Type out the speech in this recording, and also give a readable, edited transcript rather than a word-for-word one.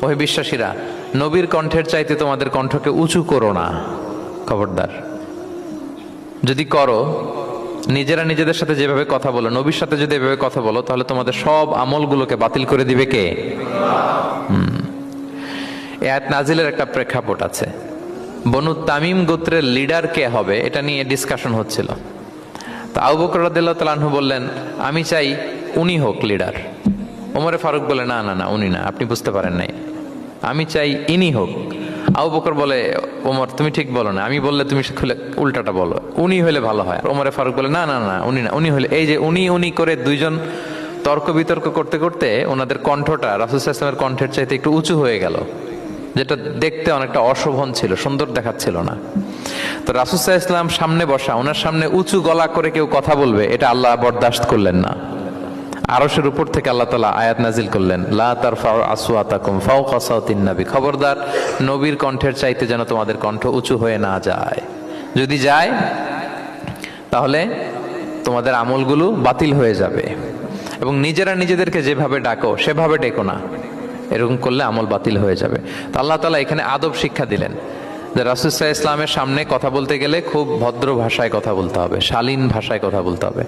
ওহে বিশ্বাসীরা, নবীর কণ্ঠের চাইতে তোমাদের কণ্ঠকে উঁচু করো না, খবরদার। যদি করো, নিজেরা নিজেদের সাথে যেভাবে কথা বলো, নবীর সাথে যদি এভাবে কথা বলো, তাহলে তোমাদের সব আমলগুলোকে বাতিল করে দিবে কে? এই আয়াত নাজিলের একটা প্রেক্ষাপট আছে। বনু তামিম গোত্রের লিডার কে হবে এটা নিয়ে ডিসকাশন হচ্ছিল। তো আবু বকর রাদিয়াল্লাহু তাআলা আনহু বললেন, আমি চাই উনি হোক লিডার। ওমরে ফারুক বলে, না না না, উনি না, আপনি বুঝতে পারেন নাই, আমি চাই ইনি হোক। আবু বকর বলে, ওমর তুমি ঠিক বলো না, আমি বললে তুমি খুলে উল্টাটা বলো, উনি হলে ভালো হয়। ওমরে ফারুক বলে, না না না, উনি না, উনি হলে। এই যে উনি উনি করে দুইজন তর্ক বিতর্ক করতে করতে ওনাদের কণ্ঠটা রাসূল সাল্লাল্লাহু আলাইহি ওয়াসাল্লামের কণ্ঠের চাইতে একটু উঁচু হয়ে গেল, যেটা দেখতে অনেকটা অশোভন ছিল, সুন্দর দেখাচ্ছিল না। তো রাসূল সাল্লাল্লাহু আলাইহি ওয়াসাল্লাম সামনে বসা, ওনার সামনে উঁচু গলা করে কেউ কথা বলবে, এটা আল্লাহ বরদাস্ত করলেন না। আরশের উপর থেকে আল্লাহ তাআলা আয়াত নাজিল করলেন, লা তারফাউ আসওয়াতাকুম ফাওকা সাওতিন নবী, খবরদার নবীর কণ্ঠের চাইতে যেন তোমাদের কণ্ঠ উঁচু হয়ে না যায়। যদি যায় তাহলে তোমাদের আমলগুলো বাতিল হয়ে যাবে। এবং নিজেরা নিজেদেরকে যেভাবে ডাকো সেভাবে ডেকো না, এরকম করলে আমল বাতিল হয়ে যাবে। তো আল্লাহ তাআলা এখানে আদব শিক্ষা দিলেন যে রাসূল সাল্লাল্লাহু আলাইহি ওয়াসাল্লামের সামনে কথা বলতে গেলে খুব ভদ্র ভাষায় কথা বলতে হবে, শালীন ভাষায় কথা বলতে হবে।